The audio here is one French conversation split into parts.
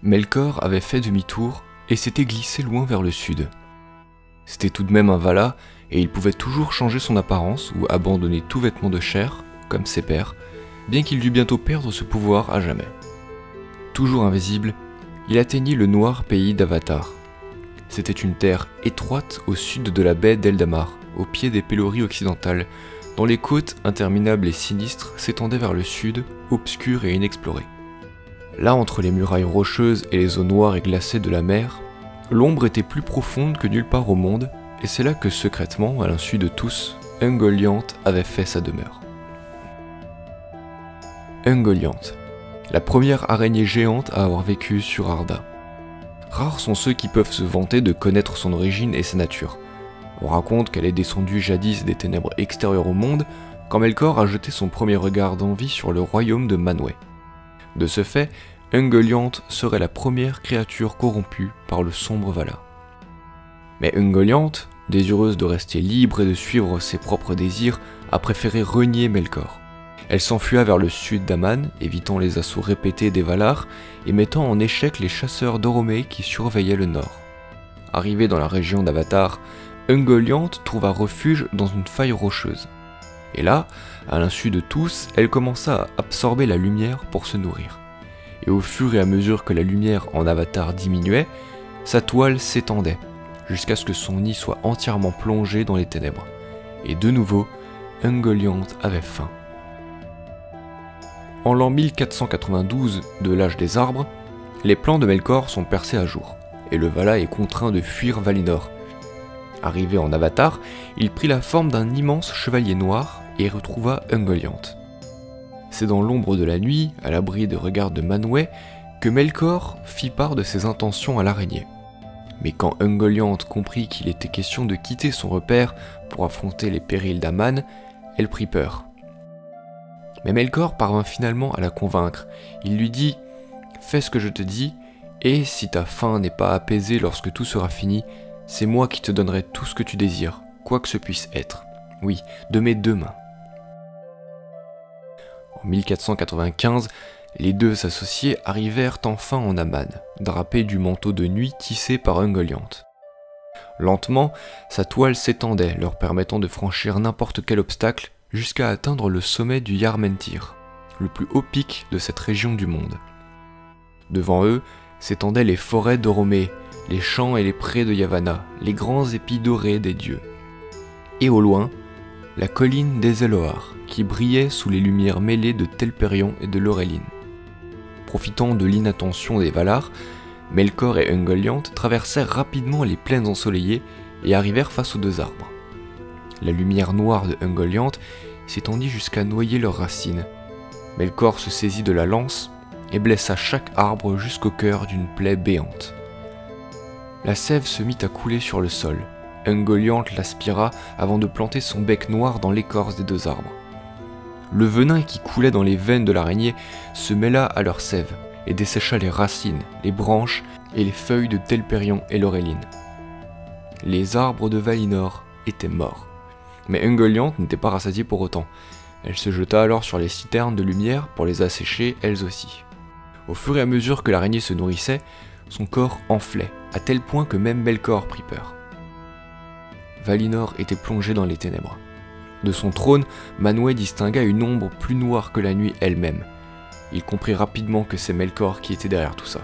Melkor avait fait demi-tour et s'était glissé loin vers le sud. C'était tout de même un Valar et il pouvait toujours changer son apparence ou abandonner tout vêtement de chair, comme ses pairs, bien qu'il dût bientôt perdre ce pouvoir à jamais. Toujours invisible, il atteignit le noir pays d'Avatar. C'était une terre étroite au sud de la baie d'Eldamar, au pied des Pelori occidentales, dont les côtes interminables et sinistres s'étendaient vers le sud, obscures et inexplorées. Là, entre les murailles rocheuses et les eaux noires et glacées de la mer, l'ombre était plus profonde que nulle part au monde, et c'est là que secrètement, à l'insu de tous, Ungoliant avait fait sa demeure. Ungoliant, la première araignée géante à avoir vécu sur Arda. Rares sont ceux qui peuvent se vanter de connaître son origine et sa nature. On raconte qu'elle est descendue jadis des ténèbres extérieures au monde, quand Melkor a jeté son premier regard d'envie sur le royaume de Manwë. De ce fait, Ungoliant serait la première créature corrompue par le sombre Valar. Mais Ungoliant, désireuse de rester libre et de suivre ses propres désirs, a préféré renier Melkor. Elle s'enfuya vers le sud d'Aman, évitant les assauts répétés des Valar et mettant en échec les chasseurs d'Oromei qui surveillaient le nord. Arrivée dans la région d'Avatar, Ungoliant trouva refuge dans une faille rocheuse. Et là, à l'insu de tous, elle commença à absorber la lumière pour se nourrir. Et au fur et à mesure que la lumière en Avatar diminuait, sa toile s'étendait, jusqu'à ce que son nid soit entièrement plongé dans les ténèbres. Et de nouveau, Ungoliant avait faim. En l'an 1492 de l'âge des arbres, les plans de Melkor sont percés à jour, et le Vala est contraint de fuir Valinor. Arrivé en Avatar, il prit la forme d'un immense chevalier noir et retrouva Ungoliant. C'est dans l'ombre de la nuit, à l'abri des regards de Manwë, que Melkor fit part de ses intentions à l'araignée. Mais quand Ungoliant comprit qu'il était question de quitter son repère pour affronter les périls d'Aman, elle prit peur. Mais Melkor parvint finalement à la convaincre. Il lui dit « Fais ce que je te dis, et si ta faim n'est pas apaisée lorsque tout sera fini, c'est moi qui te donnerai tout ce que tu désires, quoi que ce puisse être. Oui, de mes deux mains. » En 1495, les deux associés arrivèrent enfin en Aman, drapés du manteau de nuit tissé par Ungoliant. Lentement, sa toile s'étendait, leur permettant de franchir n'importe quel obstacle jusqu'à atteindre le sommet du Yarmentir, le plus haut pic de cette région du monde. Devant eux s'étendaient les forêts d'Oromei, les champs et les prés de Yavanna, les grands épis dorés des dieux. Et au loin, la colline des Elohar, qui brillait sous les lumières mêlées de Telperion et de Lorelin. Profitant de l'inattention des Valar, Melkor et Ungoliant traversèrent rapidement les plaines ensoleillées et arrivèrent face aux deux arbres. La lumière noire de Ungoliant s'étendit jusqu'à noyer leurs racines. Melkor se saisit de la lance et blessa chaque arbre jusqu'au cœur d'une plaie béante. La sève se mit à couler sur le sol. Ungoliant l'aspira avant de planter son bec noir dans l'écorce des deux arbres. Le venin qui coulait dans les veines de l'araignée se mêla à leur sève et dessécha les racines, les branches et les feuilles de Telperion et Lorelin. Les arbres de Valinor étaient morts. Mais Ungoliant n'était pas rassasiée pour autant. Elle se jeta alors sur les citernes de lumière pour les assécher elles aussi. Au fur et à mesure que l'araignée se nourrissait, son corps enflait, à tel point que même Melkor prit peur. Valinor était plongé dans les ténèbres. De son trône, Manwë distingua une ombre plus noire que la nuit elle-même. Il comprit rapidement que c'est Melkor qui était derrière tout ça.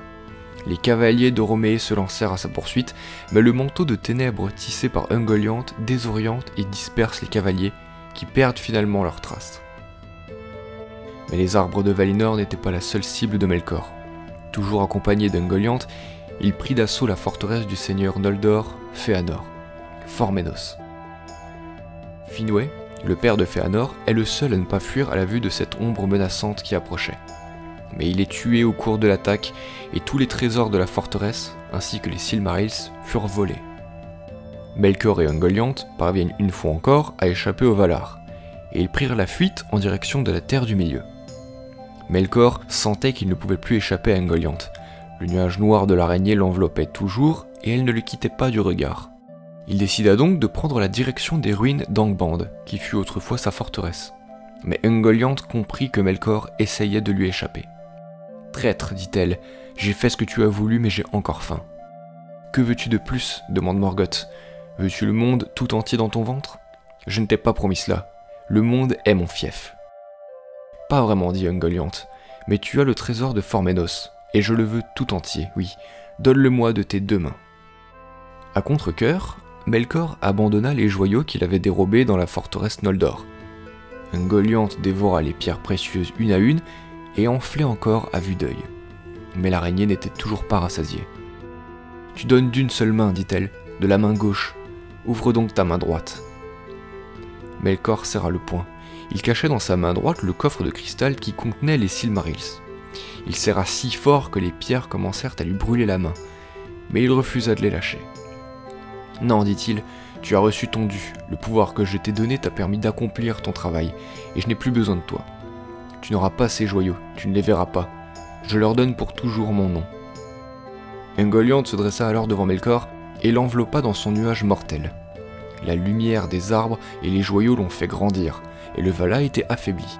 Les cavaliers d'Oromei se lancèrent à sa poursuite, mais le manteau de ténèbres tissé par Ungoliant désoriente et disperse les cavaliers, qui perdent finalement leurs traces. Mais les arbres de Valinor n'étaient pas la seule cible de Melkor. Toujours accompagné d'Ungoliant, il prit d'assaut la forteresse du seigneur Noldor, Fëanor, Formenos. Finwë, le père de Fëanor, est le seul à ne pas fuir à la vue de cette ombre menaçante qui approchait. Mais il est tué au cours de l'attaque et tous les trésors de la forteresse, ainsi que les Silmarils, furent volés. Melkor et Ungoliant parviennent une fois encore à échapper aux Valar, et ils prirent la fuite en direction de la Terre du Milieu. Melkor sentait qu'il ne pouvait plus échapper à Ungoliant. Le nuage noir de l'araignée l'enveloppait toujours et elle ne le quittait pas du regard. Il décida donc de prendre la direction des ruines d'Angband, qui fut autrefois sa forteresse. Mais Ungoliant comprit que Melkor essayait de lui échapper. « Traître, dit-elle, J'ai fait ce que tu as voulu, mais j'ai encore faim. Que veux-tu de plus ? Demande Morgoth. Veux-tu le monde tout entier dans ton ventre ? Je ne t'ai pas promis cela. Le monde est mon fief. Pas vraiment, dit Ungoliant, mais tu as le trésor de Forménos, et je le veux tout entier, oui. Donne-le-moi de tes 2 mains. À contre-cœur, Melkor abandonna les joyaux qu'il avait dérobés dans la forteresse Noldor. Ungoliant dévora les pierres précieuses une à une et enflait encore à vue d'œil. Mais l'araignée n'était toujours pas rassasiée. « Tu donnes d'une seule main, dit-elle, de la main gauche. Ouvre donc ta main droite. » Melkor serra le poing. Il cachait dans sa main droite le coffre de cristal qui contenait les Silmarils. Il serra si fort que les pierres commencèrent à lui brûler la main, mais il refusa de les lâcher. « Non, dit-il, tu as reçu ton dû. Le pouvoir que je t'ai donné t'a permis d'accomplir ton travail, et je n'ai plus besoin de toi. Tu n'auras pas ces joyaux, tu ne les verras pas. Je leur donne pour toujours mon nom. » Ungoliant se dressa alors devant Melkor et l'enveloppa dans son nuage mortel. La lumière des arbres et les joyaux l'ont fait grandir, et le Vala était affaibli.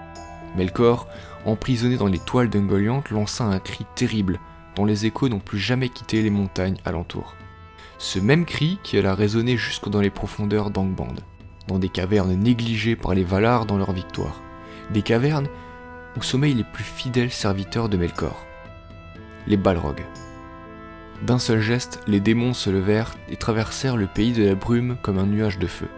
Melkor, emprisonné dans les toiles d'Ungoliant, lança un cri terrible, dont les échos n'ont plus jamais quitté les montagnes alentour. Ce même cri qui alla résonner jusque dans les profondeurs d'Angband, dans des cavernes négligées par les Valar dans leur victoire, des cavernes où sommeillent les plus fidèles serviteurs de Melkor, les Balrogs. D'un seul geste, les démons se levèrent et traversèrent le pays de la brume comme un nuage de feu.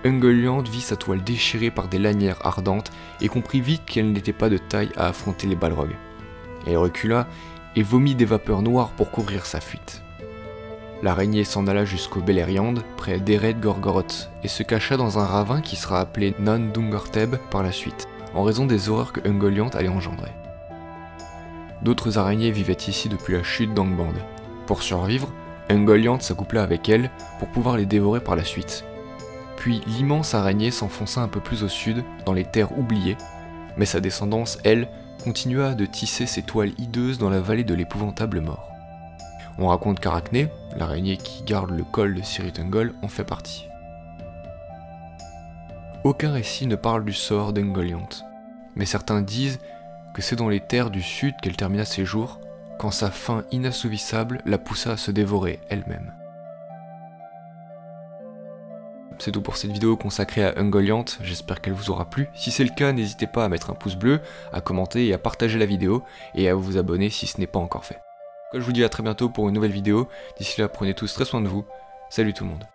Ungoliant vit sa toile déchirée par des lanières ardentes et comprit vite qu'elle n'était pas de taille à affronter les Balrogs. Elle recula et vomit des vapeurs noires pour couvrir sa fuite. L'araignée s'en alla jusqu'au Beleriand, près d'Ered Gorgoroth, et se cacha dans un ravin qui sera appelé Non Dungorteb par la suite, en raison des horreurs que Ungoliant allait engendrer. D'autres araignées vivaient ici depuis la chute d'Angband. Pour survivre, Ungoliant s'accoupla avec elles pour pouvoir les dévorer par la suite. Puis l'immense araignée s'enfonça un peu plus au sud, dans les terres oubliées, mais sa descendance, elle, continua de tisser ses toiles hideuses dans la vallée de l'épouvantable mort. On raconte qu'Arachné, l'araignée qui garde le col de Cirith Ungol, en fait partie. Aucun récit ne parle du sort d'Ungoliant, mais certains disent que c'est dans les terres du sud qu'elle termina ses jours, quand sa faim inassouvissable la poussa à se dévorer elle-même. C'est tout pour cette vidéo consacrée à Ungoliant, j'espère qu'elle vous aura plu. Si c'est le cas, n'hésitez pas à mettre un pouce bleu, à commenter et à partager la vidéo, et à vous abonner si ce n'est pas encore fait. Je vous dis à très bientôt pour une nouvelle vidéo, d'ici là prenez tous très soin de vous, salut tout le monde.